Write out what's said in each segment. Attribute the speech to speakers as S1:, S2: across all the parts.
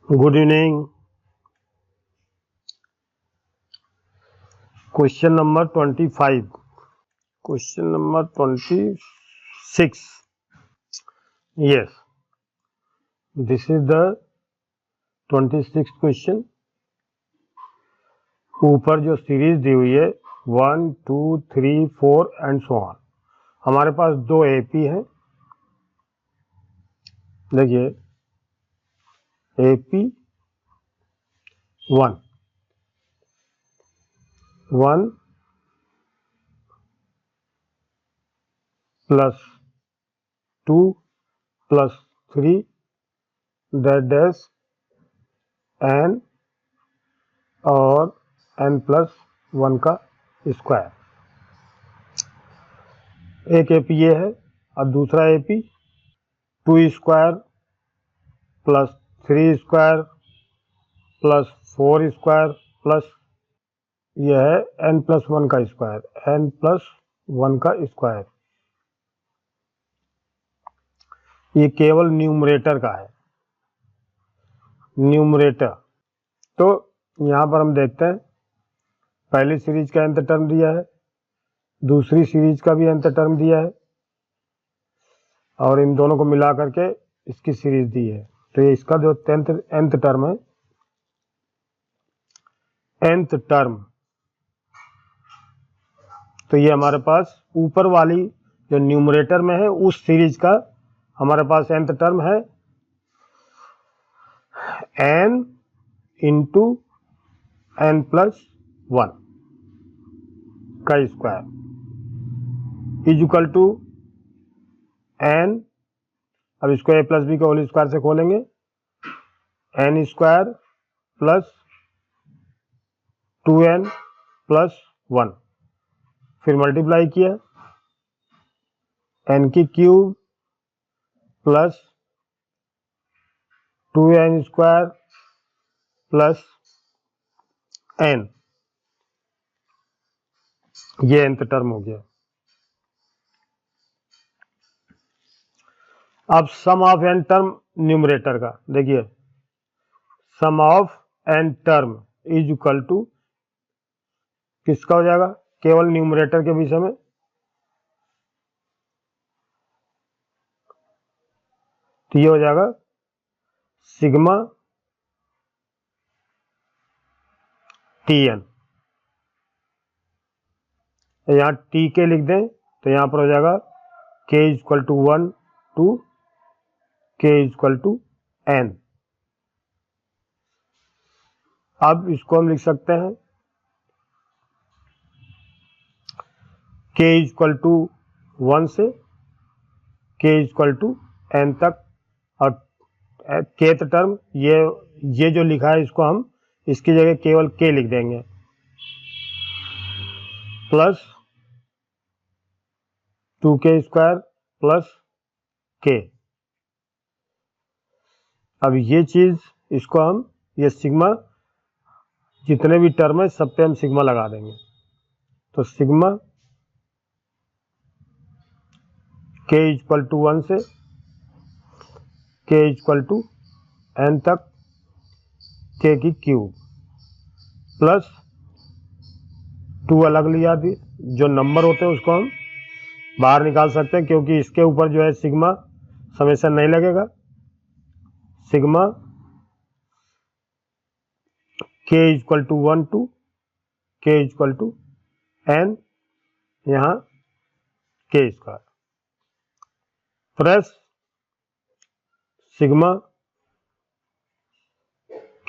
S1: Good evening. Question number 25. Question number 26. Yes, this is the 26th question. ऊपर जो series दी हुई है 1, 2, 3, 4 and so on. हमारे पास दो एपी हैं. देखिए AP 1 plus 2 plus 3 that dash n और n प्लस 1 का स्क्वायर. एक एपी ये है और दूसरा AP 2 square plus 3 square plus 4 स्क्वायर प्लस यह है n प्लस 1 का स्क्वायर. n प्लस 1 का स्क्वायर ये केवल न्यूमरेटर का है. न्यूमरेटर तो यहाँ पर हम देखते हैं पहली सीरीज का nth टर्म दिया है, दूसरी सीरीज का भी nth टर्म दिया है और इन दोनों को मिला करके इसकी सीरीज दी है. तो ये इसका जो nth टर्म है, nth टर्म, तो ये हमारे पास ऊपर वाली जो न्यूमरेटर में है उस सीरीज का हमारे पास nth टर्म है n इंटू n प्लस 1 का square is equal to n. अब इसको a प्लस बी का होल स्क्वायर से खोलेंगे, n square plus 2n plus 1, फिर मल्टीप्लाई किया n की cube plus 2n square plus n, ये nth टर्म हो गया. अब sum of n term numerator का देखिए, sum of n term is equal to किसका हो जाएगा, केवल न्यूमरेटर के विषय में, तो ये हो जाएगा सिग्मा tn. यहाँ टी के लिख दें तो यहाँ पर हो जाएगा k is equal to 1 to k is equal to n. अब इसको हम लिख सकते हैं k इज इक्वल टू 1 से k is equal to n तक, और kth टर्म ये जो लिखा है इसको हम इसकी जगह केवल k लिख देंगे plus 2k square plus k. अब ये चीज इसको हम ये सिग्मा जितने भी टर्म है सब पे हम सिग्मा लगा देंगे. तो सिग्मा k इक्वल टू 1 से k इक्वल टू n तक k की क्यूब प्लस 2 अलग लिया थी, जो नंबर होते हैं उसको हम बाहर निकाल सकते हैं क्योंकि इसके ऊपर जो है सिग्मा समेशन नहीं लगेगा. Sigma k equal to 1 to k equal to n, यहाँ k square plus sigma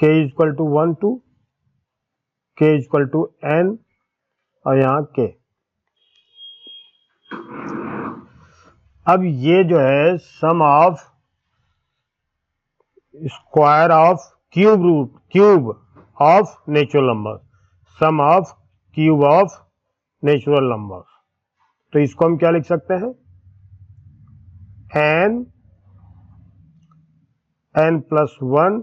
S1: k equal to 1 to k equal to n और यहाँ k. अब ये जो है sum of square of cube of natural number, sum of cube of natural number, तो इसको हम क्या लिख सकते हैं, n प्लस 1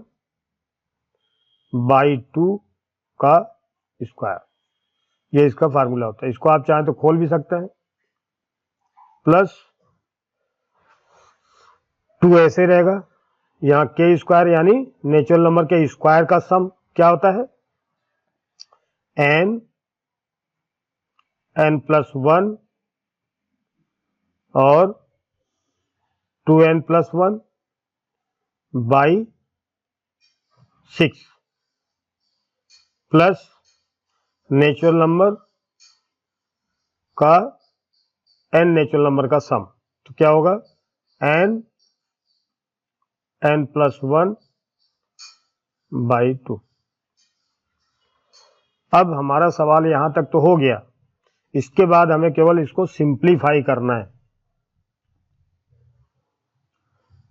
S1: बाई 2 का स्क्वायर, ये इसका फार्मूला होता है. इसको आप चाहें तो खोल भी सकते हैं, प्लस 2 ऐसे रहेगा, यहाँ के स्क्वायर यानी नेचुरल नंबर के स्क्वायर का सम क्या होता है, n प्लस 1 और 2n plus 1 by 6 plus natural number का n नेचुरल नंबर का सम। तो क्या होगा, n प्लस 1 बाई 2। अब हमारा सवाल यहां तक तो हो गया। इसके बाद हमें केवल इसको सिंप्लीफाई करना है।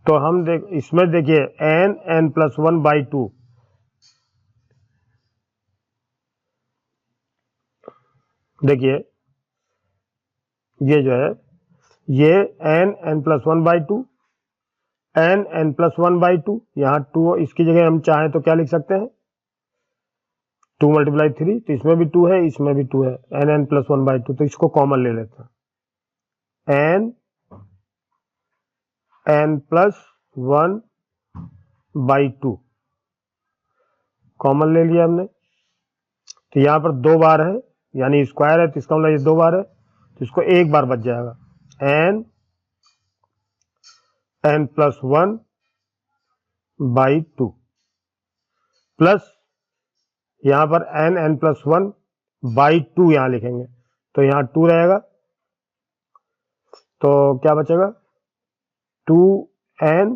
S1: तो हम इसमें देखिए n प्लस 1 बाई 2, देखिए ये जो है ये n plus 1 by 2, n plus 1 by 2, यहाँ 2 इसकी जगह हम चाहें तो क्या लिख सकते हैं, 2 मल्टीप्लाई 3, तो इसमें भी 2 है, इसमें भी 2 है, n प्लस 1 बाई 2। तो इसको कॉमन ले लेते हैं, n प्लस 1 बाई 2 कॉमन ले लिया हमने। तो यहाँ पर 2 बार है यानी स्क्वायर है, तो इसका मतलब ये 2 बार है, तो इसको 1 बार बच जाएगा, n प्लस 1 बाई 2 प्लस यहां पर n प्लस 1 बाई 2 यहां लिखेंगे, तो यहां 2 रहेगा, तो क्या बचेगा, 2n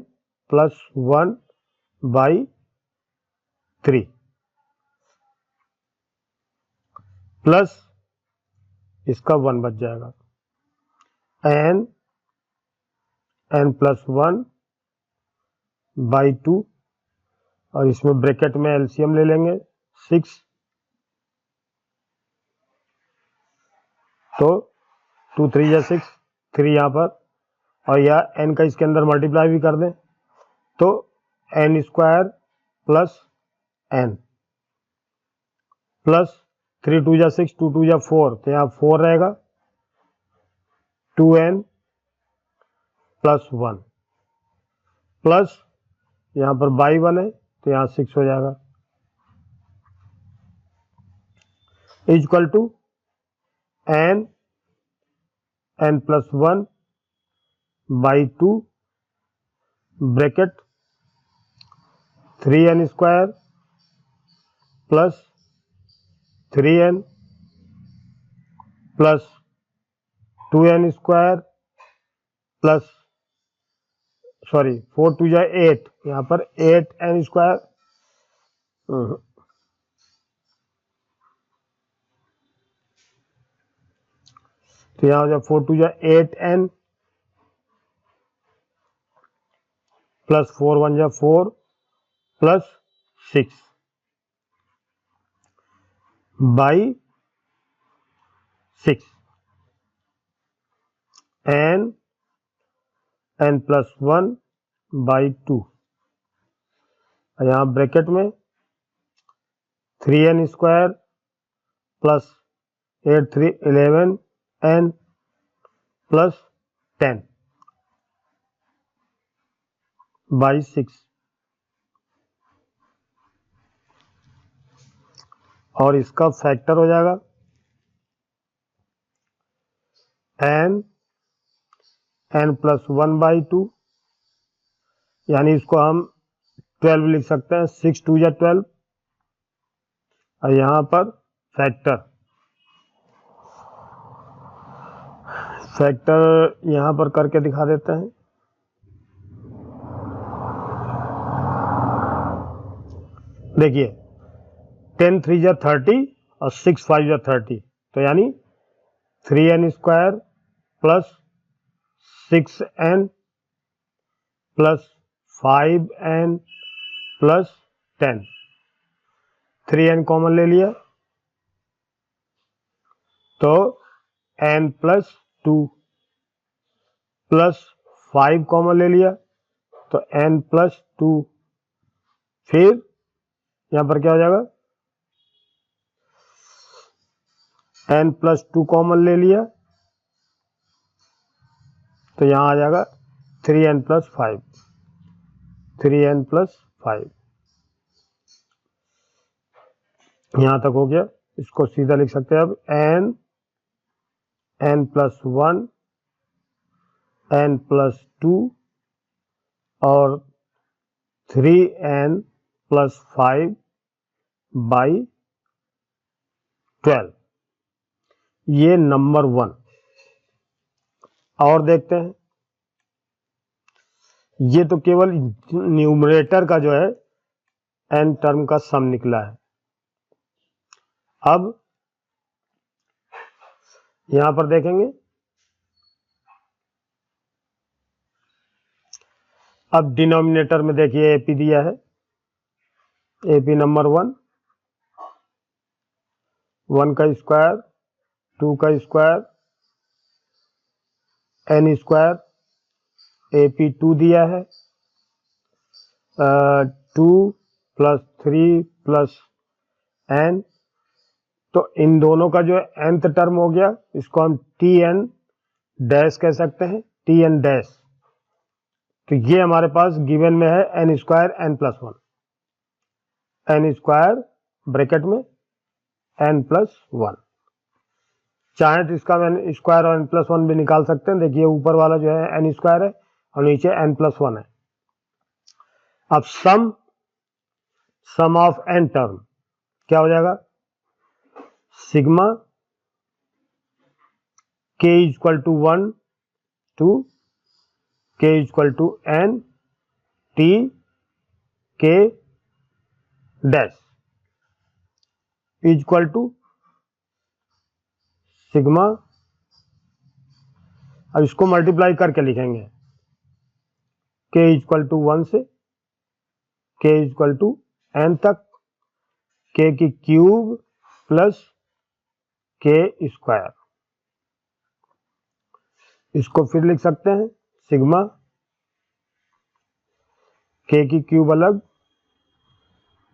S1: प्लस 1 बाई 3 प्लस इसका 1 बच जाएगा, n प्लस 1 बाई 2, और इसमें ब्रैकेट में एलसीएम ले लेंगे 6, तो 2 3 या 6, 3 यहाँ पर, और या n का इसके अंदर मल्टीप्लाई भी कर दें तो n square plus n plus 3 2 या 6, 2 2 या 4, तो यहाँ 4 रहेगा, 2n प्लस 1 प्लस यहाँ पर बाई 1 है, तो यहाँ 6 हो जाएगा, equal to n plus 1 by 2 bracket 3n square plus 3n plus 2n square plus 4 2 या 8, यहाँ पर 8n स्क्वायर, तो यहाँ हो जाए 4 2 या 8n प्लस 4 1 या 4 plus 6 by 6, n plus 1 by 2, यहाँ ब्रैकेट में 3n square plus 8 3 11n plus 10 by 6, और इसका फैक्टर हो जाएगा n प्लस 1 बाई 2, यानी इसको हम 12 लिख सकते हैं, 6 2 या 12, और यहाँ पर फैक्टर यहाँ पर करके दिखा देते हैं, देखिए 10 3 या 30 और 6 5 या 30, तो यानी 3n square plus 6n plus 5n plus 10, 3n common ले लिया तो n प्लस 2 प्लस 5 कॉमन ले लिया तो n प्लस 2, फिर यहां पर क्या हो जाएगा, n प्लस 2 कॉमन ले लिया तो यहां आ जाएगा 3n प्लस 5, 3n+5। यहां तक हो गया। इसको सीधा लिख सकते हैं अब n+1 n+2 और 3n+5/12। ये नंबर 1। और देखते हैं, ये तो केवल न्यूमरेटर का जो है n टर्म का सम निकला है। अब यहां पर देखेंगे, अब डिनोमिनेटर में देखिए एपी दिया है, एपी नंबर 1 का स्क्वायर, 2 का स्क्वायर, n स्क्वायर, एपी 2 दिया है, 2 + 3 + n। तो इन दोनों का जो है nth टर्म हो गया, इसको हम tn डैश कह सकते हैं, tn डैश। तो ये हमारे पास गिवन में है n square n+1, n square bracket में n+1। चाहे तो इसका n स्क्वायर और n+1 भी निकाल सकते हैं। देखिए ऊपर वाला जो है n स्क्वायर है और नीचे n+1 है। अब सम ऑफ n टर्म क्या हो जाएगा, sigma k = 1 to k = n t k dash equal to sigma. अब इसको मल्टीप्लाई करके लिखेंगे, k = 1 से k = n तक k की क्यूब प्लस k स्क्वायर। इसको फिर लिख सकते हैं, सिग्मा k की क्यूब अलग,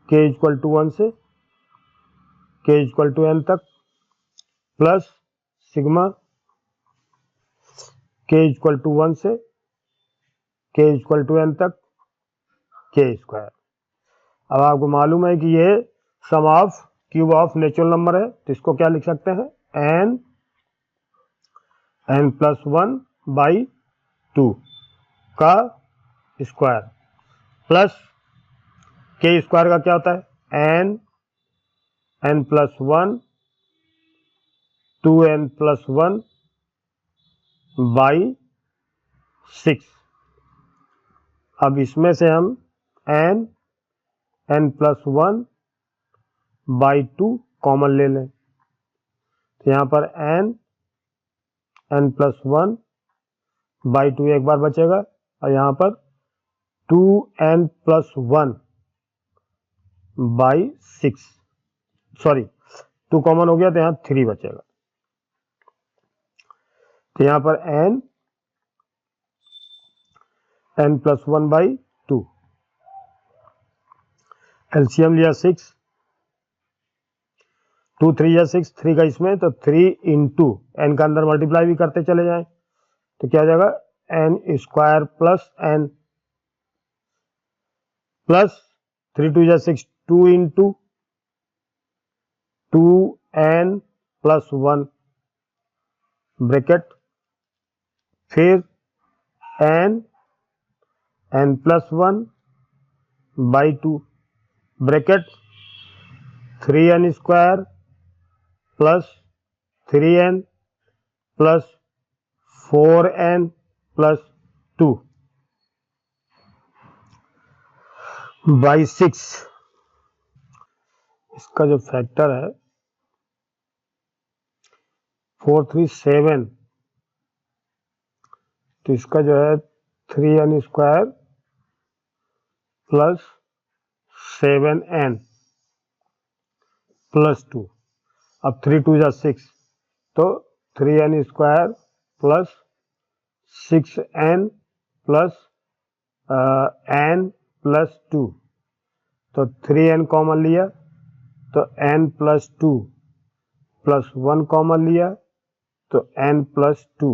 S1: k = 1 से k = n तक प्लस सिग्मा k = 1 से k = n तक k स्क्वायर। अब आपको मालूम है कि ये sum of cube of natural number है, तो इसको क्या लिख सकते हैं, n+1/2 का स्क्वायर प्लस k स्क्वायर का क्या होता है, n+1 2n+1/6। अब इसमें से हम n+1/2 कॉमन ले लें, तो यहां पर n+1/2 एक बार बचेगा और यहां पर 2n+1/6, सॉरी 2 कॉमन हो गया तो यहां 3 बचेगा। तो यहां पर n+1/2, एलसीएम लिया 6, 2 3 या 6, 3 का इसमें, तो 3 इंटू n का अंदर मल्टीप्लाई भी करते चले जाएं, तो क्या हो जाएगा, n square plus n plus 3 2 या 6, 2 इंटू 2n+1 ब्रैकेट, फिर n+1/2 bracket, 3n square plus 3n plus 4n plus 2/6। इसका जो फैक्टर है 437, तो इसका जो है 3n square plus 7n plus 2। अब 3 2 या 6, तो 3n square plus 6n plus n plus 2, तो 3n कॉमन लिया तो n+2 प्लस 1 कॉमन लिया तो n+2,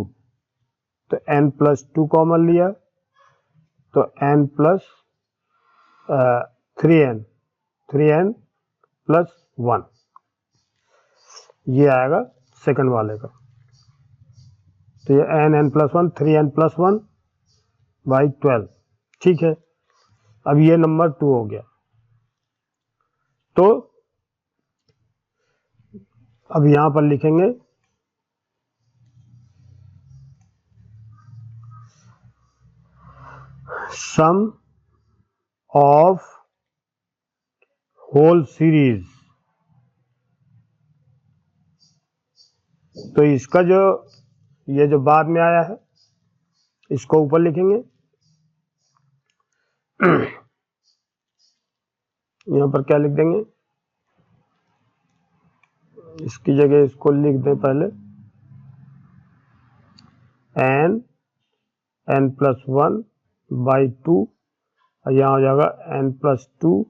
S1: तो n+2 कॉमन लिया तो n+2 3n प्लस 1, ये आएगा सेकंड वाले का। तो ये n plus 1, 3n plus 1 by 12, ठीक है। अब ये नंबर 2 हो गया। तो अब यहां पर लिखेंगे सम ऑफ होल सीरीज। तो इसका जो ये जो बाद में आया है इसको ऊपर लिखेंगे, यहां पर क्या लिख देंगे, इसकी जगह इसको लिख दें पहले n प्लस 1 बाई 2, और यहाँ हो जाएगा n प्लस 2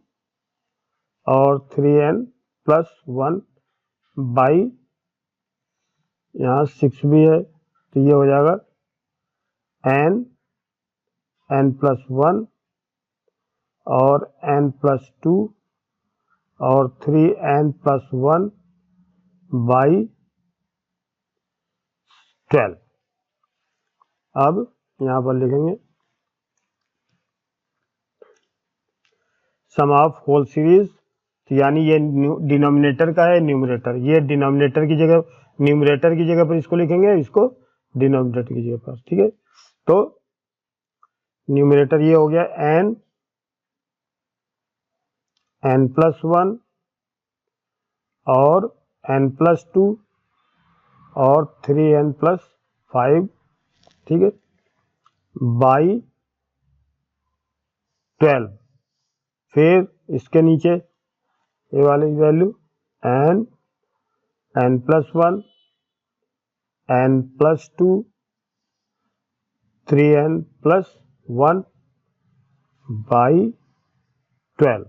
S1: और 3n प्लस 1 बाई, यहाँ 6 भी है तो ये हो जाएगा n प्लस 1 और n प्लस 2 और 3n प्लस 1 बाई 12। अब यहां पर लिखेंगे सम ऑफ होल सीरीज, तो यानी ये डिनोमिनेटर का है, न्यूमरेटर, ये डिनोमिनेटर की जगह, न्यूमरेटर की जगह पर इसको लिखेंगे, इसको डिनोमिनेटर की जगह पर, ठीक है। तो न्यूमरेटर ये हो गया n प्लस 1 और n प्लस 2 और 3n प्लस 5, ठीक है, बाई 12। फिर इसके नीचे ये वाली value n plus 1, n plus 2, 3n plus 1 by 12।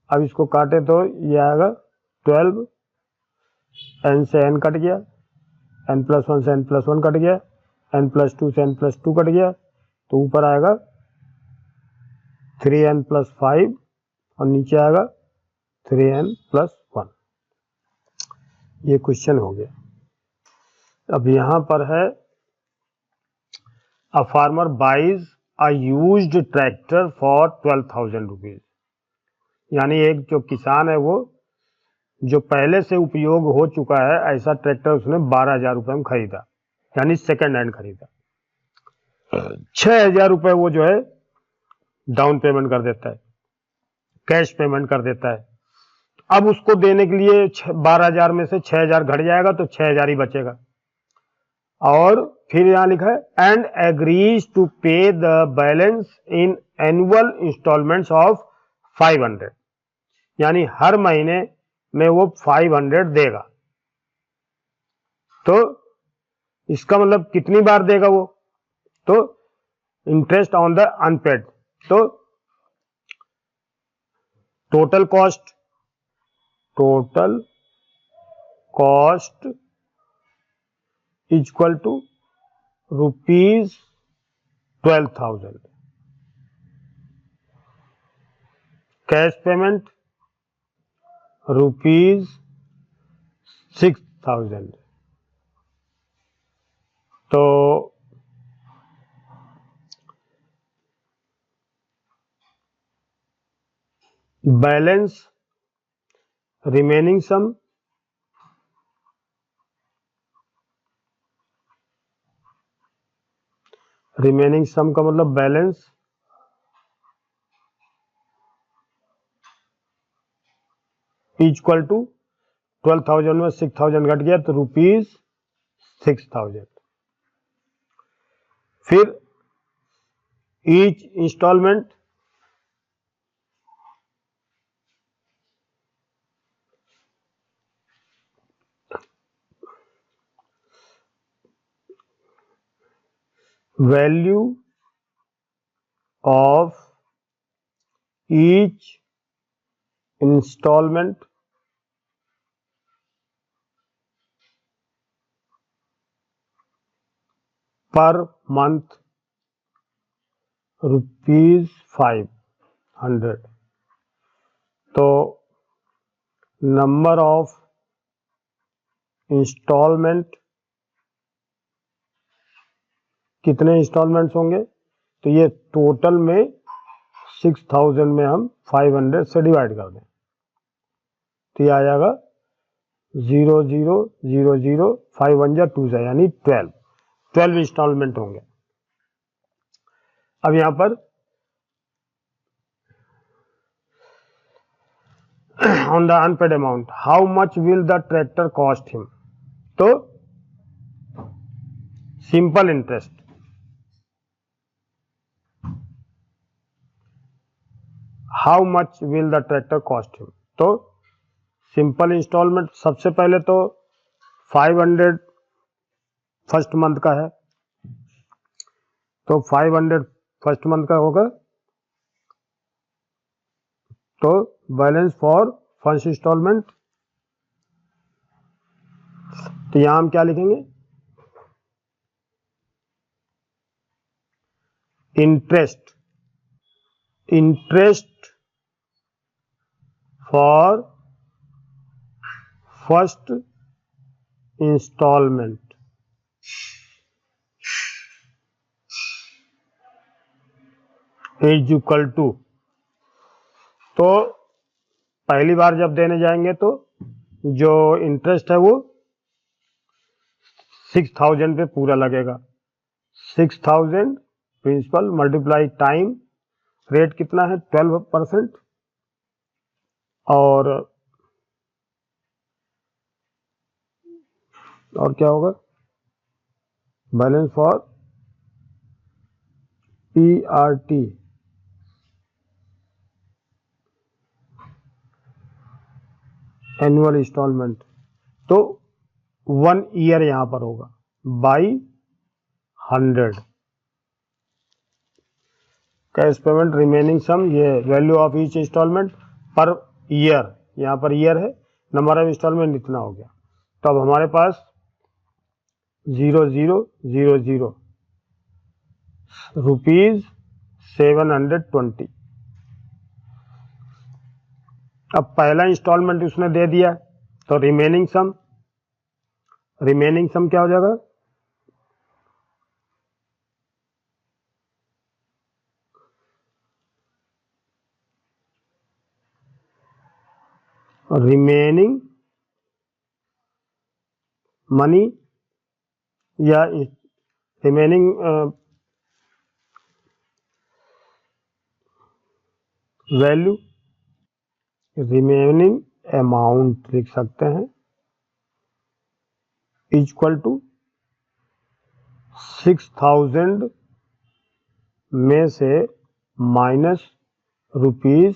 S1: अब इसको काटे तो ये आएगा 12, n से n कट गया, n प्लस 1 से n प्लस 1 कट गया, n प्लस 2 से n प्लस 2 कट गया, तो ऊपर आएगा 3n प्लस 5 और नीचे आएगा 3n प्लस 1। ये क्वेश्चन हो गया। अब यहां पर है a farmer buys a used tractor for 12,000 rupees, यानी एक जो किसान है वो जो पहले से उपयोग हो चुका है ऐसा ट्रैक्टर उसने 12,000 रुपए में खरीदा, यानी सेकंड हैंड खरीदा। 6,000 रुपए वो जो है डाउन पेमेंट कर देता है, कैश पेमेंट कर देता है। अब उसको देने के लिए 12,000 में से 6,000 घट जाएगा तो 6,000 ही बचेगा। और फिर यहां लिखा है and agrees to pay the balance in annual instalments of 500, यानी हर महीने में वो 500 देगा। तो इसका मतलब कितनी बार देगा वो, तो इंटरेस्ट ऑन द अनपेड। तो total cost equal to ₹12,000, cash payment ₹6,000। तो बैलेंस रिमेनिंग सम का मतलब बैलेंस इक्वल टू 12,000 में 6,000 घट गया तो ₹6,000। फिर each instalment value of each instalment per month ₹5। 100। तो नंबर ऑफ इंस्टॉलमेंट, कितने इंस्टॉलमेंट्स होंगे, तो ये टोटल में 6000 में हम 500 से डिवाइड कर दें तो ये आ जाएगा 0000 5 1 जा 2 जा, यानी 12 इंस्टॉलमेंट होंगे। अब यहां पर on the unpaid amount how much will the tractor cost him, तो simple interest, how much will the tractor cost him, तो सिंपल इंस्टॉलमेंट सबसे पहले तो 500 फर्स्ट मंथ का है, तो 500 फर्स्ट मंथ का होगा, तो बैलेंस फॉर फर्स्ट इंस्टॉलमेंट, तो यहां हम क्या लिखेंगे, interest for first instalment is equal to, तो पहली बार जब देने जाएंगे तो जो इंटरेस्ट है वो 6000 पे पूरा लगेगा, 6000 प्रिंसिपल मल्टीप्लाई टाइम, रेट कितना है 12%, और क्या होगा, balance for PRT, annual instalment, तो 1 ईयर यहां पर होगा by 100। Cash payment remaining sum, ये value of each instalment per year, यहां पर ईयर है, नंबर ऑफ इंस्टॉलमेंट इतना हो गया। तो अब हमारे पास 0000 रुपीज 720। अब पहला इंस्टॉलमेंट उसने दे दिया, तो रिमेनिंग सम क्या हो जाएगा, रिमेनिंग मनी या रिमेनिंग वैल्यू, रिमेनिंग अमाउंट लिख सकते हैं, इक्वल टू 6000 में से माइनस रुपीज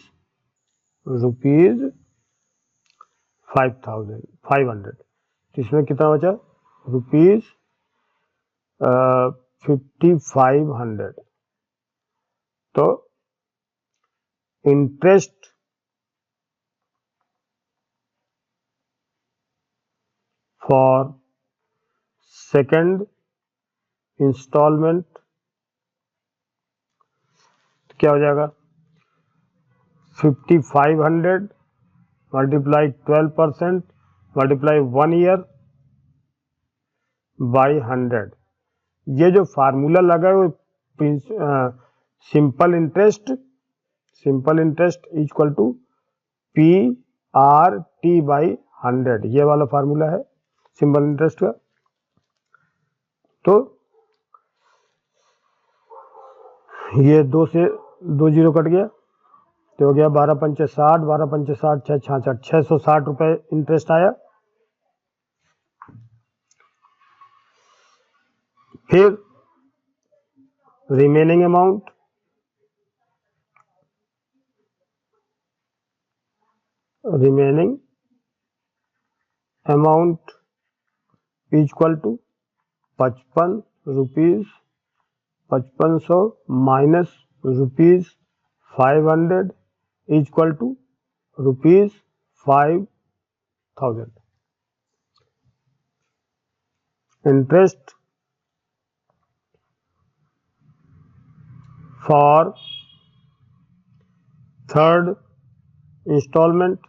S1: 500, तो इसमें कितना बचा, रुपीज 5500। तो इंटरेस्ट फॉर सेकंड इंस्टॉलमेंट क्या हो जाएगा, 5500 मल्टीप्लाई 12% मल्टीप्लाई 1 ईयर बाई 100। ये जो फार्मूला लगा है वो simple interest equal to PRT by 100, ये वाला फार्मूला है सिंपल इंटरेस्ट का। तो ये 2 से 2 जीरो कट गया, तो हो गया 12 पंचे 60, 12 पंचे 60, 6 66, 660 रुपए इंटरेस्ट आया। फिर remaining amount, equal to 55 rupees 5500 minus rupees 500 equal to rupees 5000। Interest for third instalment,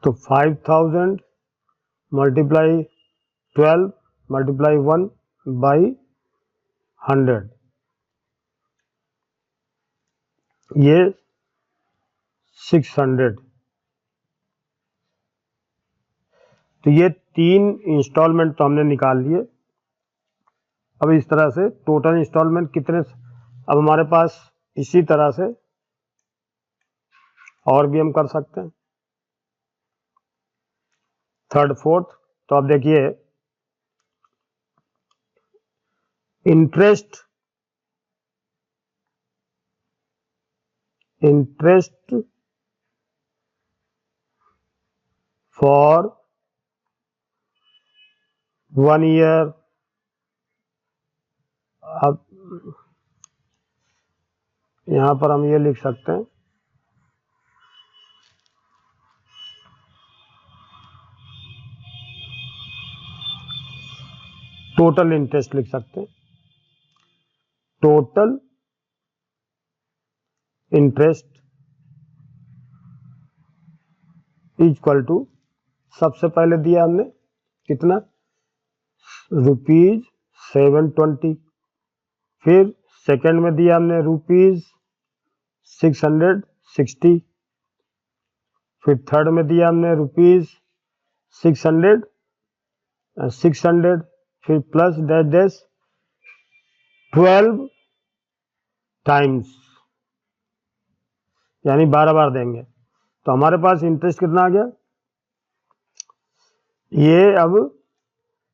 S1: तो 5000 मल्टीप्लाई 12 मल्टीप्लाई 1/100, ये 600। तो ये 3 इंस्टॉलमेंट तो हमने निकाल लिए। अब इस तरह से टोटल इंस्टॉलमेंट कितने, अब हमारे पास इसी तरह से और भी हम कर सकते हैं, थर्ड फोर्थ। तो अब देखिए इंटरेस्ट फॉर 1 ईयर, अब यहां पर हम ये लिख सकते हैं टोटल इंटरेस्ट लिख सकते हैं, टोटल इंटरेस्ट इक्वल टू, सबसे पहले दिया हमने कितना, ₹720, फिर सेकंड में दिया हमने ₹660, फिर थर्ड में दिया हमने ₹600, फिर प्लस डैश डैश 12 टाइम्स, यानी 12 बार देंगे। तो हमारे पास इंटरेस्ट कितना आ गया, ये अब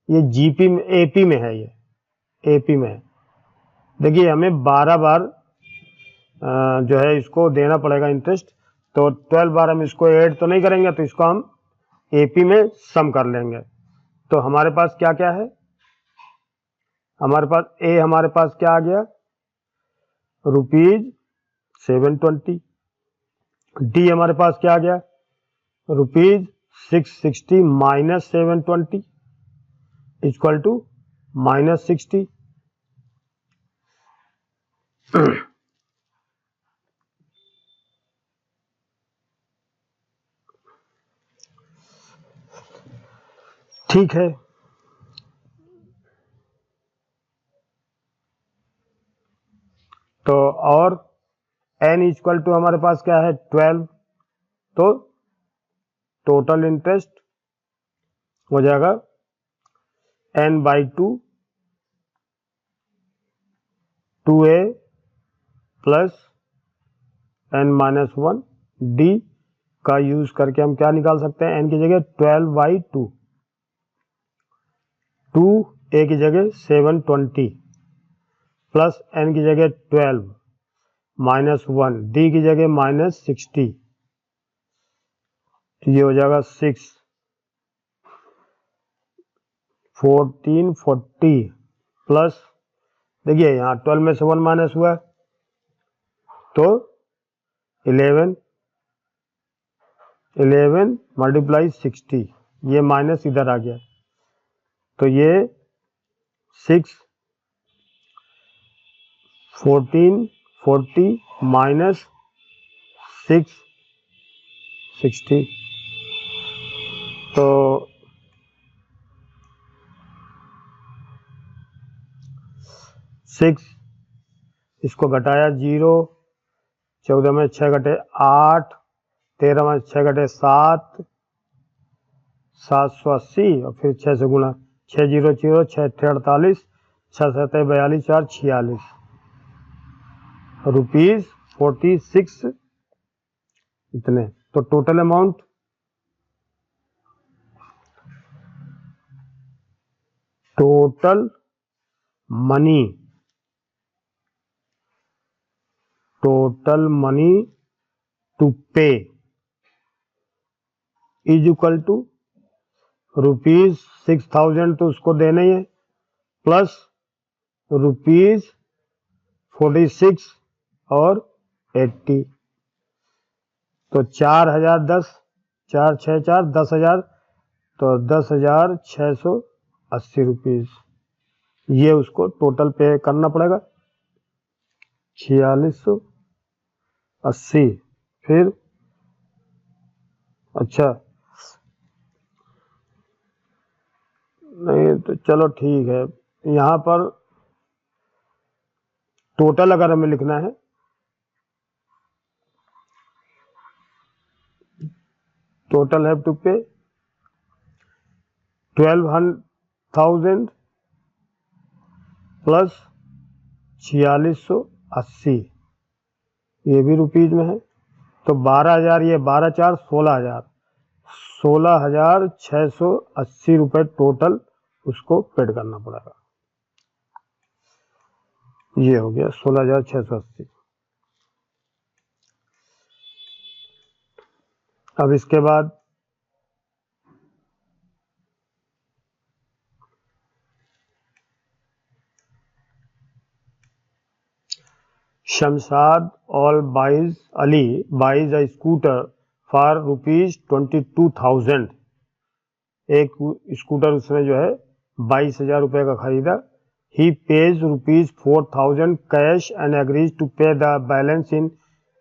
S1: ये जीपी में, एपी में है, ये एपी में है। देखिए हमें 12 बार जो है इसको देना पड़ेगा इंटरेस्ट, तो 12 बार हम इसको ऐड तो नहीं करेंगे, तो इसको हम एपी में सम कर लेंगे। तो हमारे पास क्या क्या है, हमारे पास क्या आ गया, ₹720, डी हमारे पास क्या आ गया, ₹660 माइनस 720 इक्वल टू -60। ठीक है, तो और n इक्वल टू हमारे पास क्या है 12, तो टोटल इंटरेस्ट हो जाएगा n/2 2a plus n-1 d का यूज करके हम क्या निकाल सकते हैं, n की जगह 12/2, 2a की जगह 720 प्लस n की जगह 12 -1 d की जगह -60, ये हो जाएगा 6 1440 प्लस, देखिए यहाँ 12 में से 1 माइनस हुआ तो 11 मल्टीप्लाई 60, ये माइनस इधर आ गया, तो ये 6 1440 माइनस 660, तो 6 इसको घटाया 0, 14 में 6 घटे 8, 13 में 6 घटे 7, 780 और फिर 6 से गुणा, 6 0 0 6 48, 6 7 42 4 46, ₹46 इतने। तो total amount total money to pay is equal to ₹6000 तो उसको देना ही है, प्लस ₹46 और 80, तो 4010, 4 6 4 10,000, तो ₹10,680। ये उसको टोटल पे करना पड़ेगा 4680। फिर अच्छा नहीं तो चलो ठीक है, यहाँ पर टोटल अगर हमें लिखना है टोटल हैव टू पे 12,000 प्लस 4680, ये भी रुपीज में है तो 12,000, ये 12 4 16,000, 16,680 रुपये टोटल उसको पेड करना पड़ेगा। ये हो गया 16,680। अब इसके बाद Shamshad all buys Ali buys a scooter for ₹22,000। एक स्कूटर उसने जो है 22,000 रुपये का खरीदा। He pays ₹4,000 cash and agrees to pay the balance in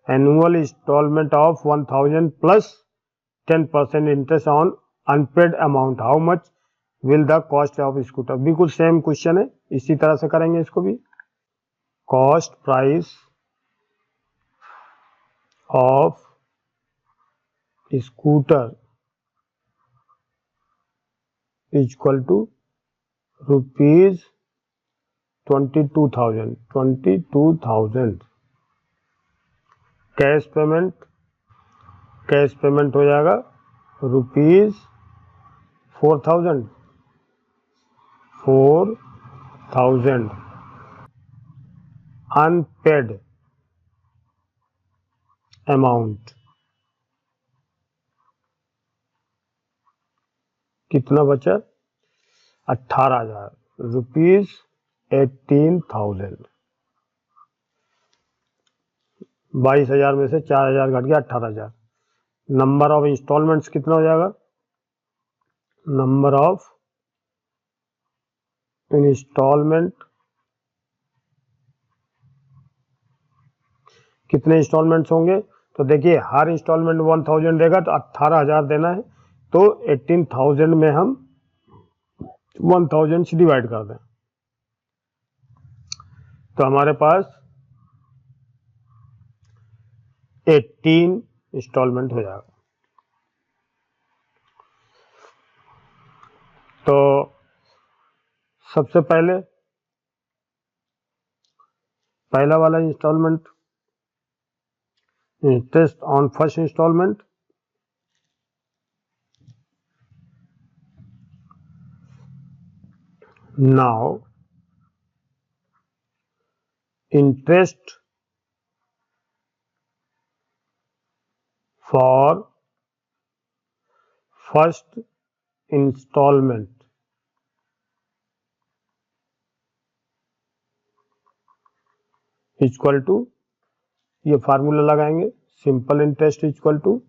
S1: annual instalment of 1,000 plus 10% interest on unpaid amount. How much will the cost of scooter. बिल्कुल same question है, इसी तरह से करेंगे इसको भी। Cost price of scooter equal to ₹22,000। Cash payment हो जाएगा ₹4,000। अनपेड अमाउंट कितना बचा? 18,000 ₹18,000। 22,000 में से 4,000 घट गया, 18,000। नंबर ऑफ इंस्टॉलमेंट्स कितना हो जाएगा? नंबर ऑफ इंस्टॉलमेंट, कितने इंस्टॉलमेंट्स होंगे? तो देखिए हर इंस्टॉलमेंट 1,000 देगा तो 18,000 देना है, तो 18,000 में हम 1,000 से डिवाइड कर दें तो हमारे पास 18 इंस्टॉलमेंट हो जाएगा। तो सबसे पहला वाला instalment, interest on first instalment, now interest for first instalment equal to, ये फार्मूला लगाएंगे, simple interest equal to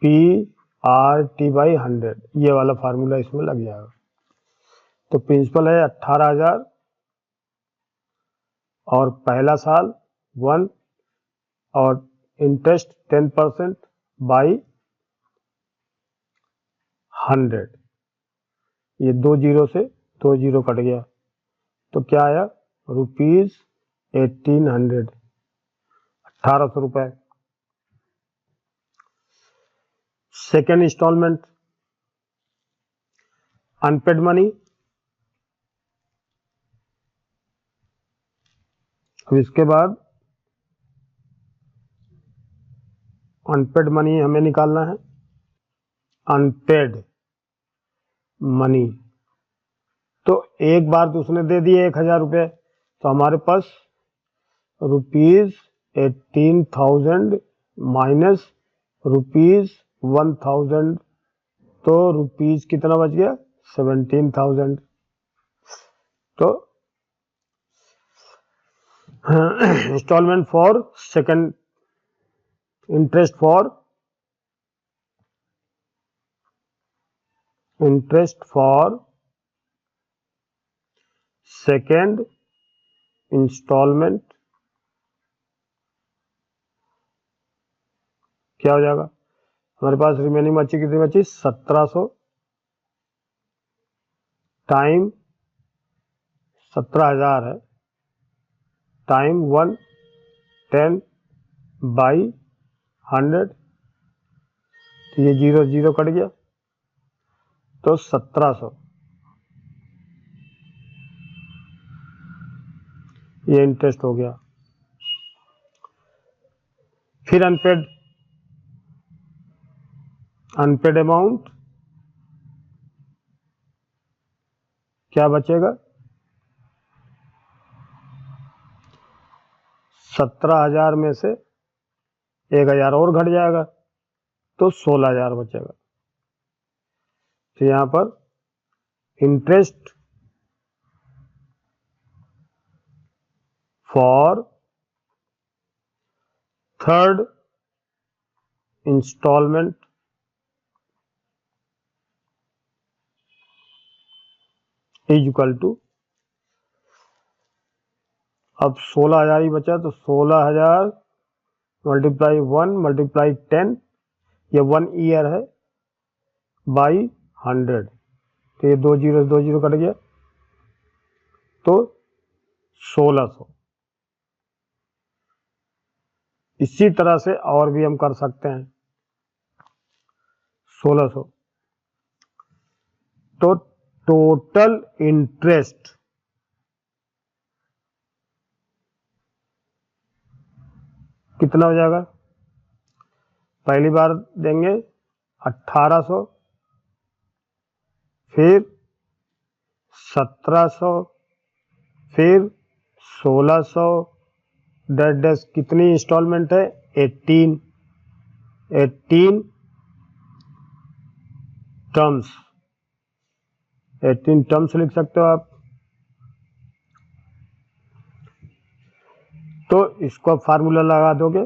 S1: PRT/100, ये वाला फार्मूला इसमें लग जाएगा। तो प्रिंसिपल है 18,000 और पहला साल 1 और इंटरेस्ट 10% बाई 100, ये 2 जीरो से 2 जीरो कट गया तो क्या आया? ₹1800, 1,800 रुपए। सेकेंड इंस्टॉलमेंट अनपेड मनी, अब इसके बाद अनपेड मनी हमें निकालना है। अनपेड मनी तो एक बार तो उसने दे दिए 1,000 रुपये, तो हमारे पास ₹18,000 माइनस ₹1,000, तो रुपीज कितना बच गया? 17,000। तो instalment for second, interest for second instalment क्या हो जाएगा, हमारे पास रिमेनिंग बची कितनी बची 1700 टाइम 17,000 है टाइम 110 बाई 100, तो ये 0 0 कट गया तो 1700, ये इंटरेस्ट हो गया। फिर अनपेड अमाउंट क्या बचेगा, 17,000 में से 1,000 और घट जाएगा तो 16,000 बचेगा। तो यहां पर interest for third instalment is equal to, अब 16,000 ही बचा तो 16,000 मल्टीप्लाई 1 मल्टीप्लाई 10, ये 1 ईयर है बाई 100, तो ये 2 जीरो कट गया तो 1600। इसी तरह से और भी हम कर सकते हैं 1600। तो टोटल इंटरेस्ट कितना हो जाएगा, पहली बार देंगे 1800, फिर 1700, फिर 1600, डैश कितनी इंस्टॉलमेंट है 18 टर्म्स, 18 टर्म्स लिख सकते हो आप। तो इसको फार्मूला लगा दोगे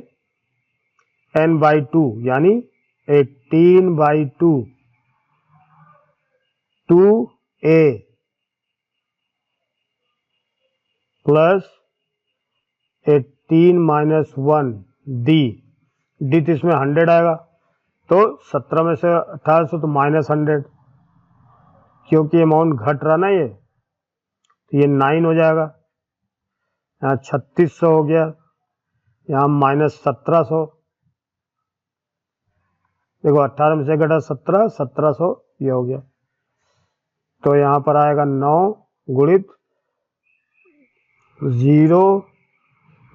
S1: n/2 यानी 18/2 2a प्लस 18 माइनस 1 डी तो इसमें 100 आएगा, तो 17 में से 1800 तो माइनस 100, क्योंकि अमाउंट घट रहा ना ये, तो ये 9 हो जाएगा, यहाँ 3600 हो गया, यहाँ माइनस 1700, देखो 18 में से घटा 1700 ये हो गया, तो यहाँ पर आएगा 9 गुणित 0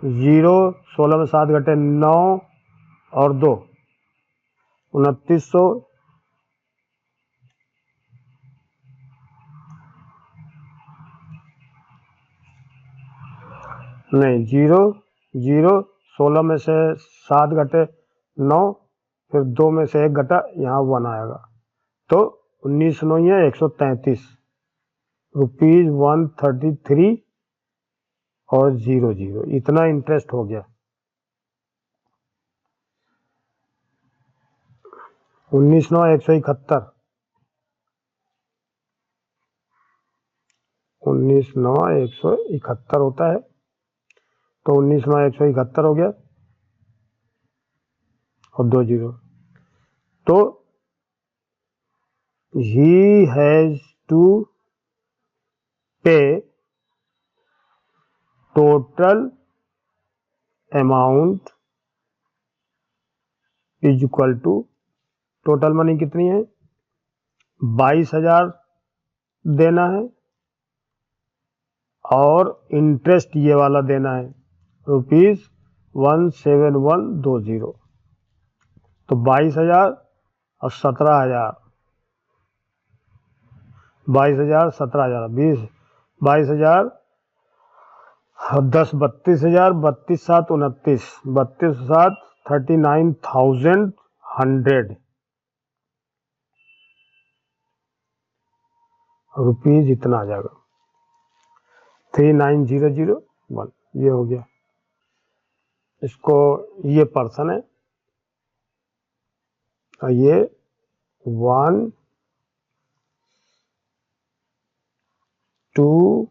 S1: 0, 16 में 7 घटे 9 और 2 2900, नहीं 0 0, 16 में से 7 घटे 9, फिर 2 में से 1 घटा, यहाँ 1 आएगा, तो 19 9 है 133 रुपीज 133 और 00, इतना इंटरेस्ट हो गया। 19 9 171, 19 9 171 होता है, तो 19 9 171 हो गया और 2 0, तो he has to pay total amount is equal to, total money कितनी है 22,000 देना है और इंटरेस्ट ये वाला देना है रुपीज 17120, तो 22,000 और 17,000, 22,000 17,000 20, 22,000 10 32,000, 32 7 29, 32 7 39,100 रुपीज, इतना आ जाएगा 39,001, ये हो गया। इसको ये पर्सन है और ये 1 2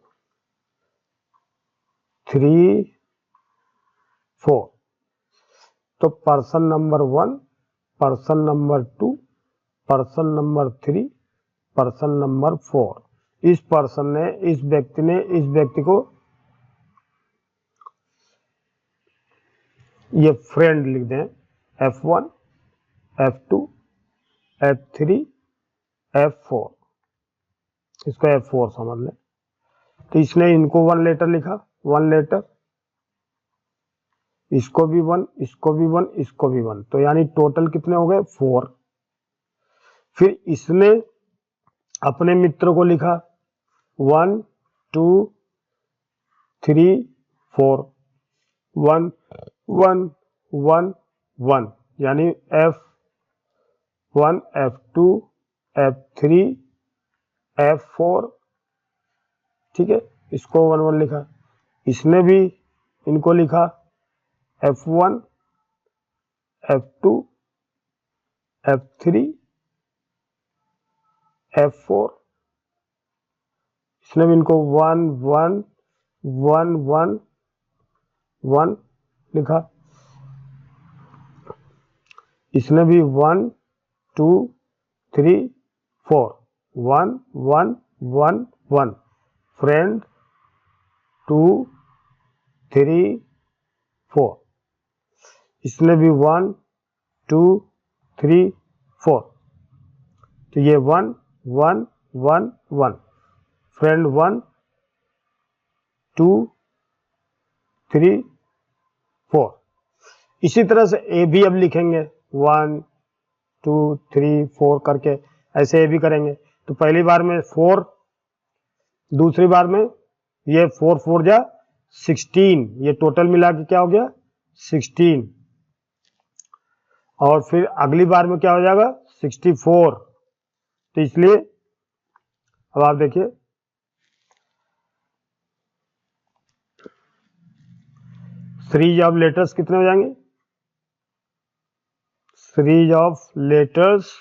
S1: 3 4। तो person number 1, person number 2, person number 3, person number 4। इस पर्सन ने, इस व्यक्ति ने इस व्यक्ति को ये फ्रेंड लिख दें, F1, F2, F3, F4, इसको F4 समझ लें। तो इसने इनको 1 लेटर लिखा, 1 लेटर, इसको भी 1, इसको भी 1, इसको भी 1, तो यानी टोटल कितने हो गए 4। फिर इसने अपने मित्र को लिखा 1 2 3 4, 1 1 1 1, यानी F1 F2 F3 F4, ठीक है, इसको 1 1 लिखा। इसने भी इनको लिखा F1 F2 F3 F4, इसने भी इनको 1 1 1 1 1 लिखा। इसने भी 1 2 3 4, 1 1 1 1, फ्रेंड 2 3 4, इसने भी 1 2 3 4, तो ये 1 1 1 1, फ्रेंड 1 2 3 4। इसी तरह से ए भी अब लिखेंगे 1 2 3 4 करके, ऐसे ए भी करेंगे। तो पहली बार में 4, दूसरी बार में ये 4 4 जा 16, ये टोटल मिला के क्या हो गया 16, और फिर अगली बार में क्या हो जाएगा 64। तो इसलिए अब आप देखिए, सीरीज ऑफ लेटर्स कितने हो जाएंगे, सीरीज ऑफ लेटर्स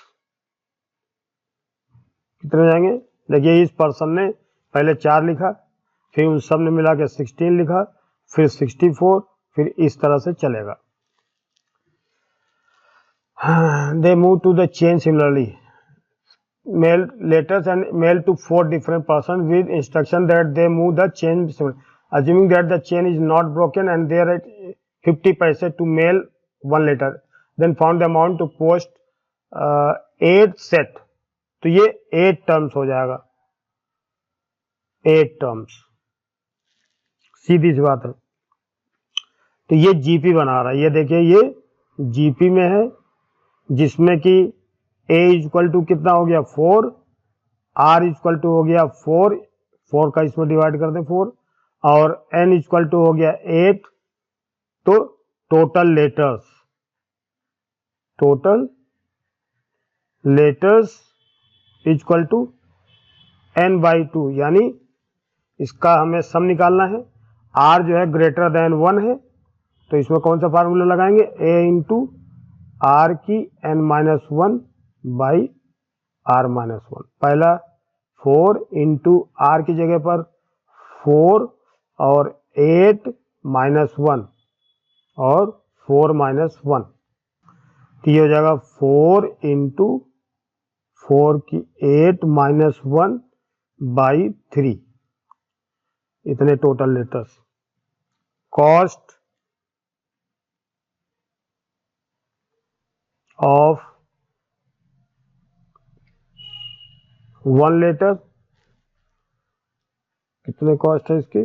S1: कितने हो जाएंगे। देखिए, इस पर्सन ने पहले 4 लिखा, फिर उन सब ने मिला के 16 लिखा, फिर 64, फिर इस तरह से चलेगा। They move to the chain similarly. Mail letters and mail to 4 different persons with instruction that they move the chain similarly. Assuming that the chain is not broken and there are 50 paise to mail 1 letter, then found the amount to post 8 set. तो ये 8 terms हो जाएगा, 8 terms, सीधी सी बात है। तो ये GP बना रहा है, ये देखिए ये जीपी में है, जिसमें कि a इक्वल टू कितना हो गया 4, r इक्वल टू हो गया 4, 4 का इसमें डिवाइड कर दें 4, और n इक्वल टू हो गया 8। तो total letters equal to n/2, यानी इसका हमें सम निकालना है। r जो है ग्रेटर देन 1 है, तो इसमें कौन सा फार्मूला लगाएंगे, a इंटू r की n-1 बाई r-1। पहला 4 इंटू r की जगह पर 4 और 8 -1 और 4 -1, तो ये हो जाएगा 4 इंटू 4 की 8 -1 बाई 3, इतने total letters. Cost of 1 letter, कितने कॉस्ट है इसकी,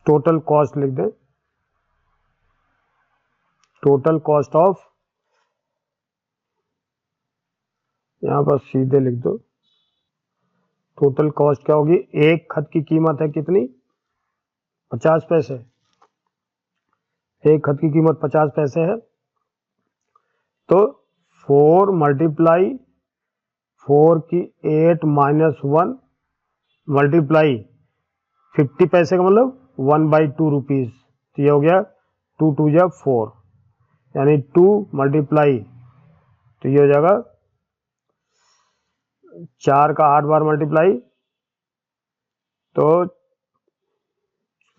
S1: टोटल कॉस्ट लिख दें, टोटल कॉस्ट ऑफ, यहां पर सीधे लिख दो, टोटल कॉस्ट क्या होगी, एक खत की कीमत है कितनी 50 पैसे, एक खत की कीमत 50 पैसे है, तो 4 मल्टीप्लाई 4 की 8 -1 मल्टीप्लाई 50 पैसे का मतलब 1/2 रुपीज, तो ये हो गया 2 2 जा 4, यानी 2 मल्टीप्लाई, तो ये हो जाएगा 4 का 8 बार मल्टीप्लाई, तो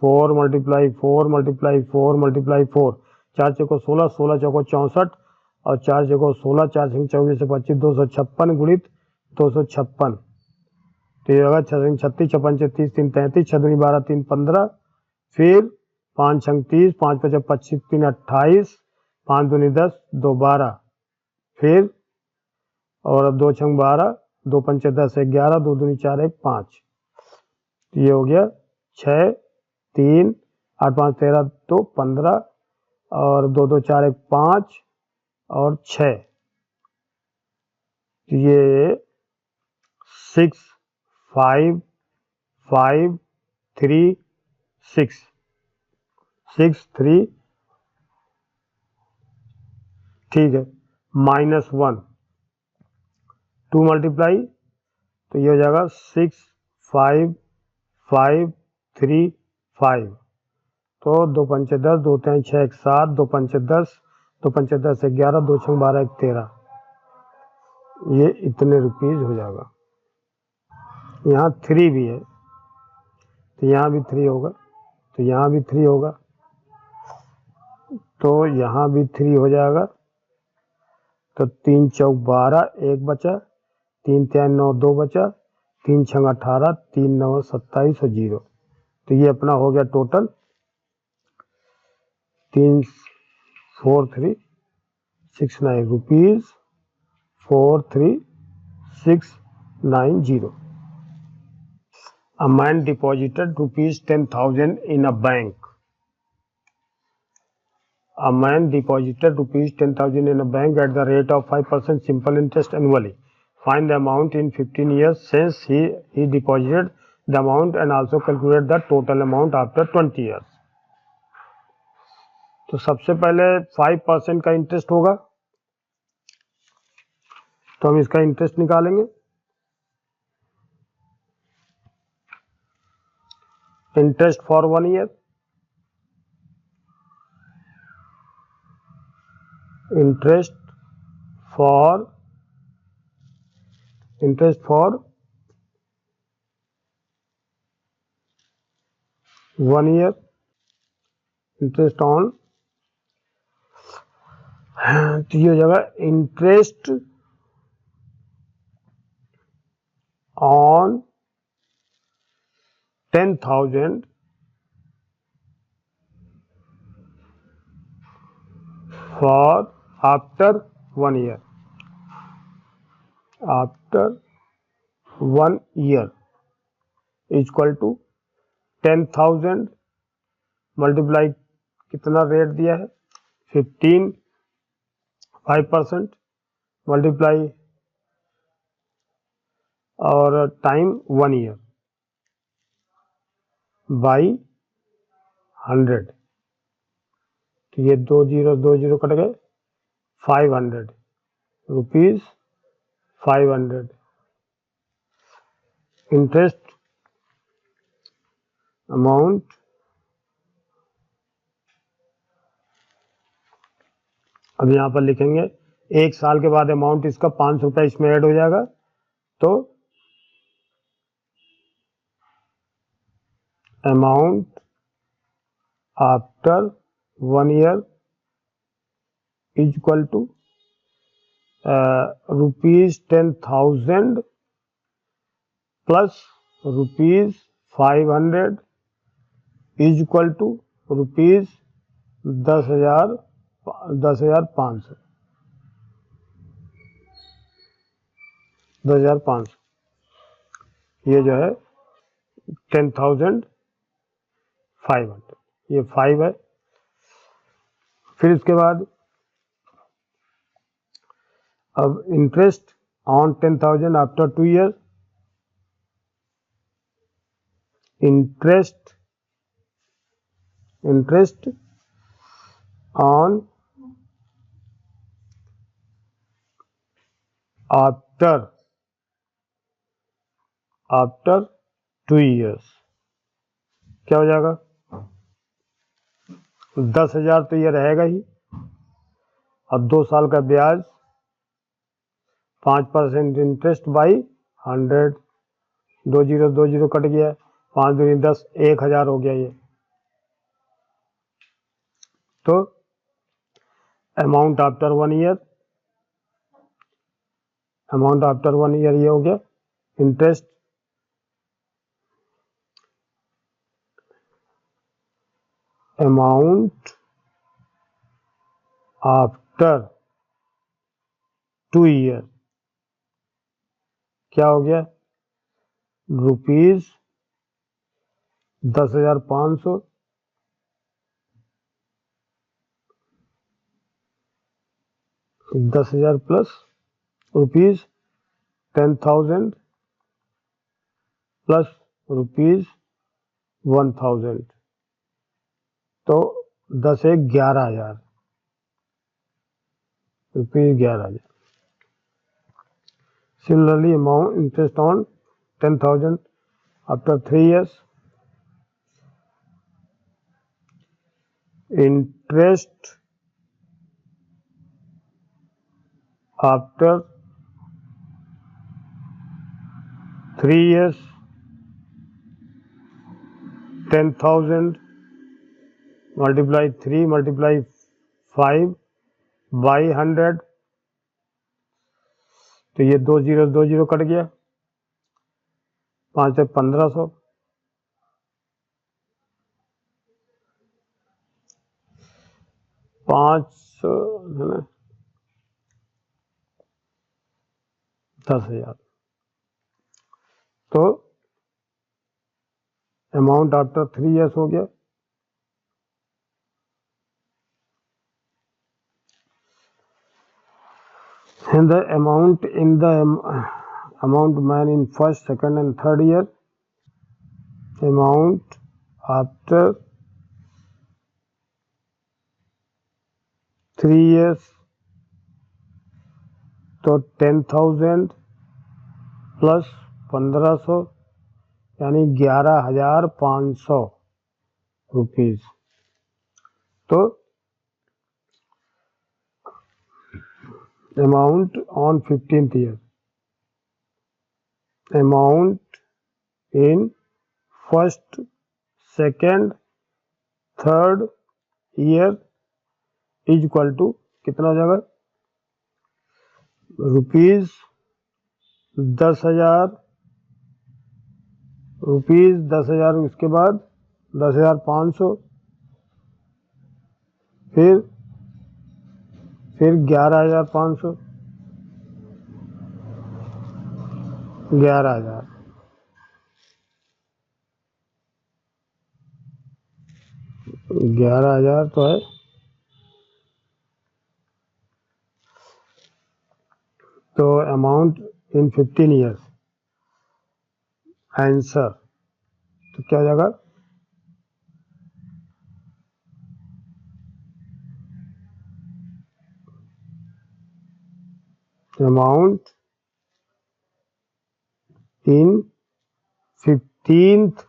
S1: 4 मल्टीप्लाई 4 मल्टीप्लाई 4 मल्टीप्लाई 4, 4 चौको 16, 16 चौको 64 और 4 चौको 16, 4 छंग 24 से 25, 256 गुणित 256, तो ये होगा 6 छंग 36, 56 36, 3 33, 6 दूनी 12, 3 15, फिर 5 छंग 30, 5 पचा 25, 3 28, 5 दूनी 10, 2 12, फिर और अब 2 छंग 12, 2 पंचे 10, 11, 2 दूनी 4, 1 5, तो ये हो गया 6 3 8 5 13 2 15 और 2 2 4 1 5 और 6, तो ये 6 5 5 3 6 6 3, ठीक है, -1, 2 मल्टीप्लाई, तो ये हो जाएगा 6 5 5 3 5, तो 2 पंचे 10, 2 3 6 1 7, 2 पंचे 10, 2 पंचे 10 11, 2 छंग 12 1 13, ये इतने रुपीज हो जाएगा। यहाँ 3 भी है, तो यहाँ भी 3 होगा, तो यहाँ भी 3 होगा, तो यहाँ भी 3 हो जाएगा, तो 3 चौक 12, 1 बचा, 3 3 9 2 बचा, 3 छंग 18, 3 9 27 और 0, तो ये अपना हो गया total 34369 rupees 43690। A man deposited rupees 10,000 in a bank. A man deposited rupees 10,000 in a bank at the rate of 5% simple interest annually. Find the amount in 15 years since he deposited the amount and also calculate the total amount after 20 years. तो सबसे पहले 5% का interest होगा, तो हम इसका interest निकालेंगे। Interest for 1 year, interest for 1 year, interest on, तो ये हो जाएगा interest on 10,000 for after 1 year, after 1 year equal to 10,000 multiply, कितना रेट दिया है 15, 5% मल्टीप्लाई और टाइम 1 ईयर बाई 100, तो ये 2 0 कट गए, 500 रुपीज 500 इंटरेस्ट अमाउंट, अब यहाँ पर लिखेंगे 1 साल के बाद अमाउंट इसका 500 रुपये इसमें ऐड हो जाएगा, तो amount after 1 year is equal to rupees 10,000 plus rupees 500 is equal to rupees 10,500, 10,500, ये जो है 10,500, ये 5 है। फिर इसके बाद अब interest on 10,000 after 2 year, interest on after 2 years क्या हो जाएगा, 10,000 तो ये रहेगा ही, अब 2 साल का ब्याज 5% इंटरेस्ट बाई 100, 2 0 कट गया, 5 दूनी 10, 1,000 हो गया ये, तो amount after 1 year, amount after 1 year ये हो गया इंटरेस्ट। अमाउंट आफ्टर 2 ईयर क्या हो गया, ₹10,500 10,000 प्लस ₹10,000 प्लस ₹1,000, तो 10 एक 11,000 ₹11,000। Similarly, amount interest on 10,000 after 3 years. Interest after 3 years, 10,000 multiply 3 multiply 5 by 100, तो ये 2 0 कट गया, 5 से 1500, 500 है ना 10,000, तो अमाउंट आफ्टर 3 years हो गया। And the amount in the amount man in first, second and third year, amount after 3 years, तो 10,000 प्लस 1500 यानी 11,500 रुपीज। तो amount on 15th year, amount in first, second, third year is equal to कितना हो जाएगा, ₹10,000, ₹10,000, उसके बाद 10,500, फिर 11,500, 11,000, 11,000 तो है। तो अमाउंट इन 15 ईयर्स आंसर तो क्या हो जाएगा, अमाउंट इन 15th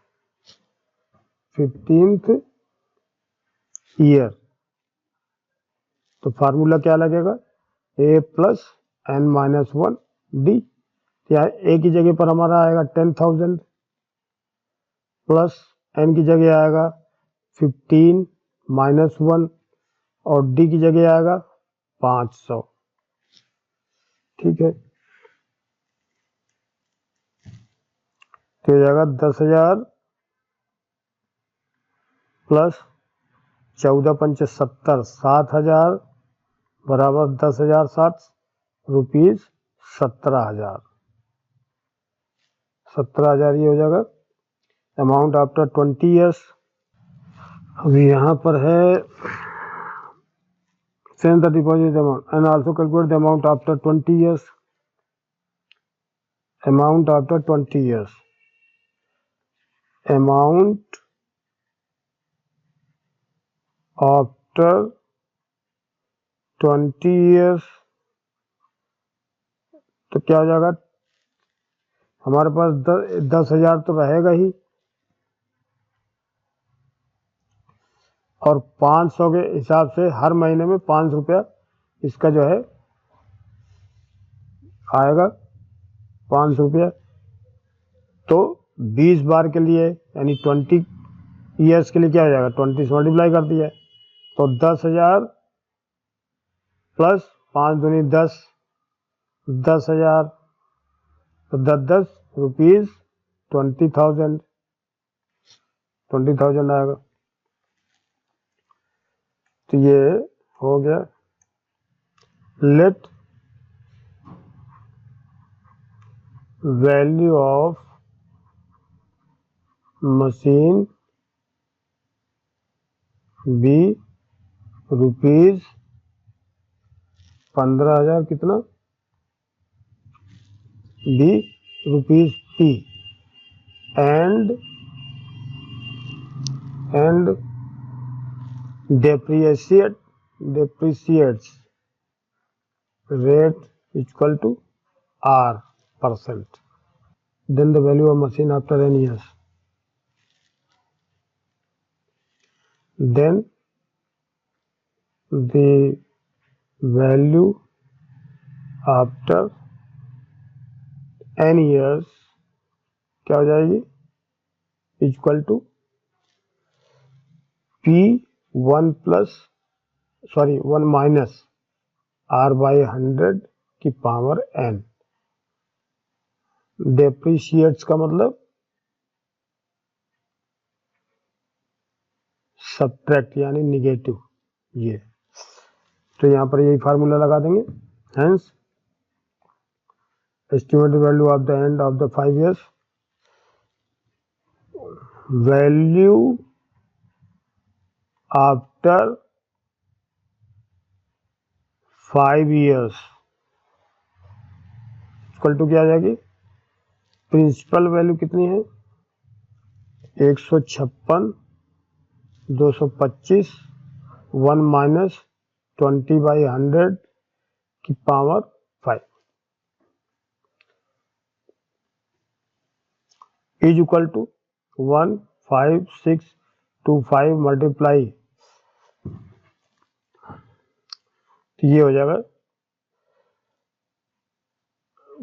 S1: ईयर। तो फार्मूला क्या लगेगा, a प्लस n-1d, या a की जगह पर हमारा आएगा 10,000 प्लस n की जगह आएगा 15-1 और d की जगह आएगा 500। ठीक है, तो हो जाएगा 10,000 प्लस 14 पंच 70, 7,000 बराबर 10,007 रुपीज 17,000, 17,000 ये हो जाएगा अमाउंट आफ्टर 20 ईयर्स। अभी यहाँ पर है send the deposit amount and also calculate the amount after 20 years, amount after 20 years, amount after 20 years, तो क्या हो जाएगा, हमारे पास 10,000 तो रहेगा ही, और 500 के हिसाब से हर महीने में 5 रुपया इसका जो है आएगा 5 रुपया। तो 20 बार के लिए यानी 20 ईयर्स के लिए क्या हो जाएगा, 20 से मल्टीप्लाई कर दिया, तो 10,000 प्लस 5 दूनी 10, 10,000 तो 10 रुपीज 20,000 आएगा। तो ये हो गया। Let value of machine be rupees 15,000 कितना be rupees P and depreciates rate equal to R%. Then the value of machine after n years. Then the value after n years क्या हो जाएगी? Equal to P1 minus R/100 की power n। Depreciates का मतलब subtract यानी negative. ये तो यहाँ पर यही फार्मूला लगा देंगे। Hence estimated value of the end of the 5 years, value after 5 years equal to क्या आ जाएगी? प्रिंसिपल वैल्यू कितनी है? 156, 225, 1 माइनस 20/100 की power 5 is equal to 15625 multiply. तो ये हो जाएगा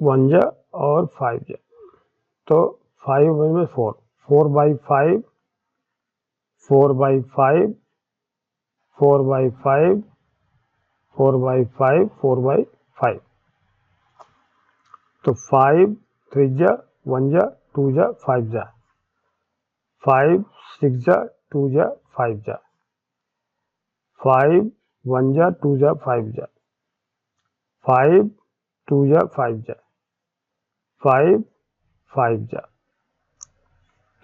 S1: 1 जा और 5 जा। तो 5 में 4, 4/5, 4/5, 4/5, 4/5, 4/5। तो 5 3 जा 1 जा 2 जा 5 जा, 5 6 जा 2 जा 5 जा, 5 1 जा 2 जा 5 जा, 5 2 जा 5 जा, 5 5 जा।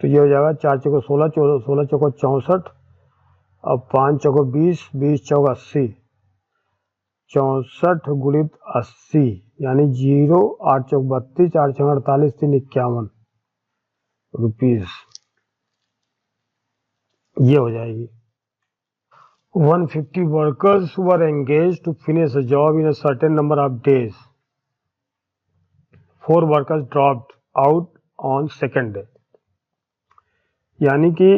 S1: तो ये हो जाएगा 4 चौको 16, 16 चौको 64 और 5 चौको 20, 20 चौको 80, 64 गुणित 80 यानी 0, 8 चौक 32, 4 चौक 48, 3 51 रुपीज। ये हो जाएगी। 150 workers were engaged to finish a job in a certain number of days. 4 workers dropped out on second day. यानी कि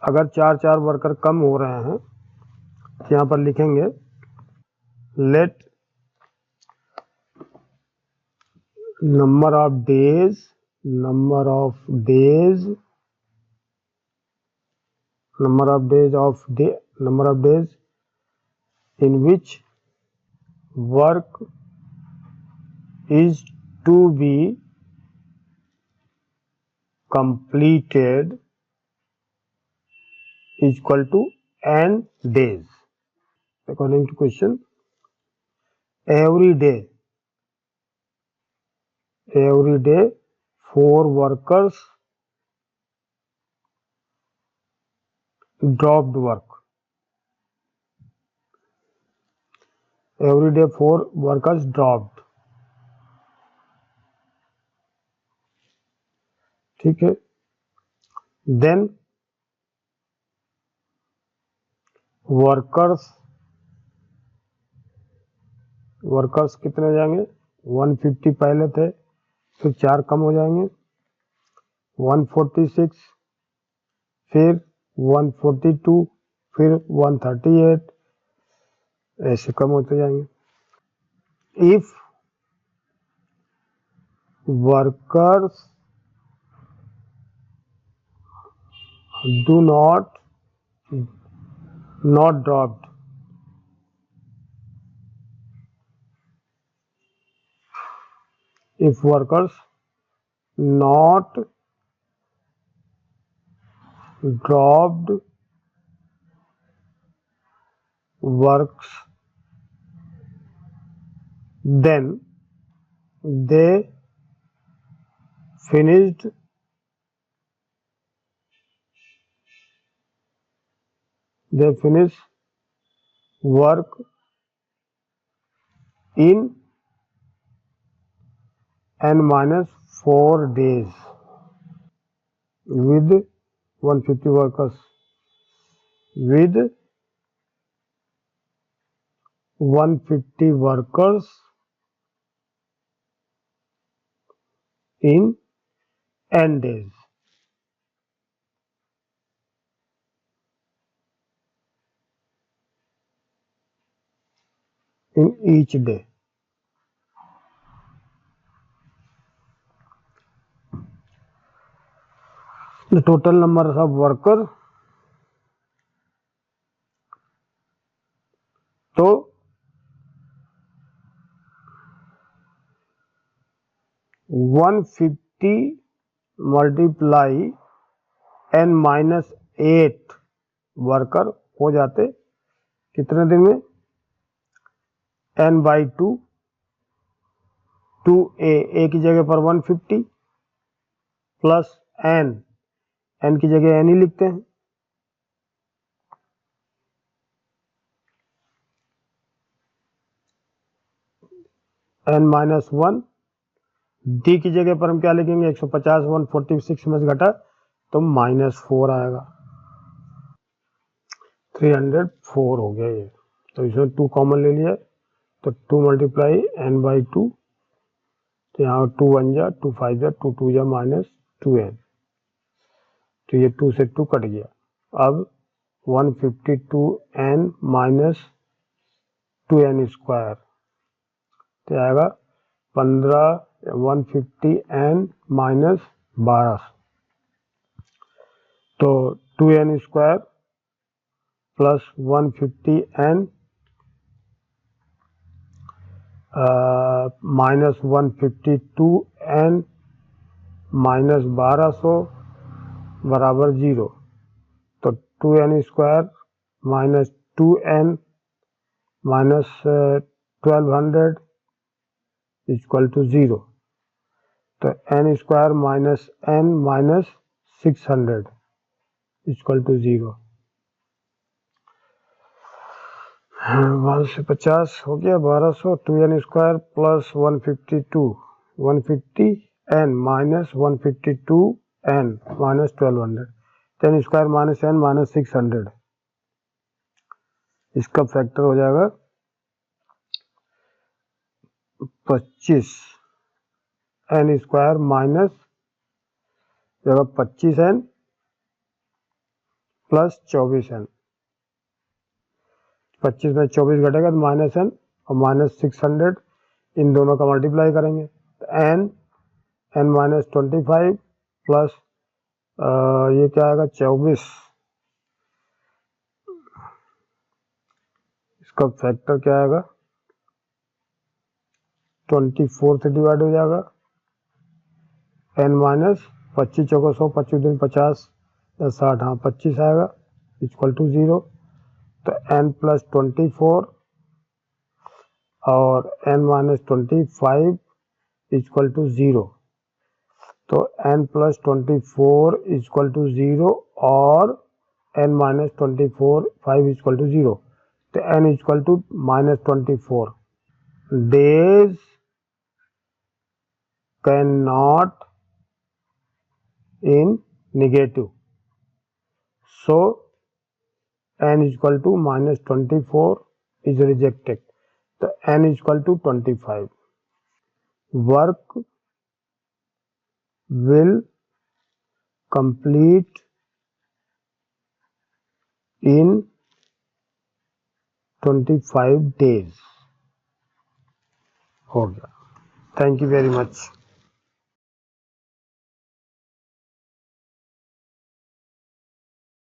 S1: अगर 4 वर्कर कम हो रहे हैं तो यहाँ पर लिखेंगे let number of days in which work is to be completed is equal to n days. According to question, every day 4 workers dropped work. Every day 4 workers dropped. ठीक है। Then वर्कर्स कितने हो जाएंगे? 150 पहले थे, फिर 4 कम हो जाएंगे, 146, फिर 142, फिर 138, ऐसे कम होते जाएंगे। If workers do not dropped if workers not dropped works, then they finished work in n-4 days. With 150 workers, with 150 workers in n days. In each day. The total number of workers, तो 150 multiply n-8 worker हो जाते कितने दिन में, n/2, 2a की जगह पर 150 plus n की जगह n ही लिखते हैं, n-1, d की जगह पर हम क्या लिखेंगे, 150 146 में से घटा तो -4 आएगा, 304 हो गया ये। तो इसमें 2 कॉमन ले लिया तो 2 मल्टीप्लाई n/2, तो यहाँ 2 1 जा 2 5 जा 2 2 जा -2n, तो ये 2 से 2 कट गया। अब 152n माइनस 2n स्क्वायर, तो आएगा 150n माइनस 12, तो 2n square plus 150n minus 152n minus 1200 बराबर 0, तो 2n square minus 2n minus 1200 equal to 0, तो n square minus n minus 600 equal to 0। 1 से 50 हो गया 1200, 2n square plus 150n minus 152n minus 1200, 10 square minus n minus 600, इसका factor हो जाएगा 25 n square minus जगह 25n प्लस 24n, 25 में 24 घटेगा तो माइनस n और माइनस 600, इन दोनों का मल्टीप्लाई करेंगे तो n माइनस 25 प्लस ये क्या आएगा 24, इसका फैक्टर क्या आएगा 24 से डिवाइड हो जाएगा, n माइनस 25 चौको 100, 25 दिन 50 60, हाँ 25 आएगा इक्वल टू 0, तो n प्लस 24 और n माइनस 25 इक्वल टू 0, तो n प्लस 24 इक्वल टू 0 और n माइनस 5 इक्वल टू 0, तो n equal to -24 days cannot in negative, so n equal to -24 is rejected, so n equal to 25. Work will complete in 25 days हो गया। Thank you very much.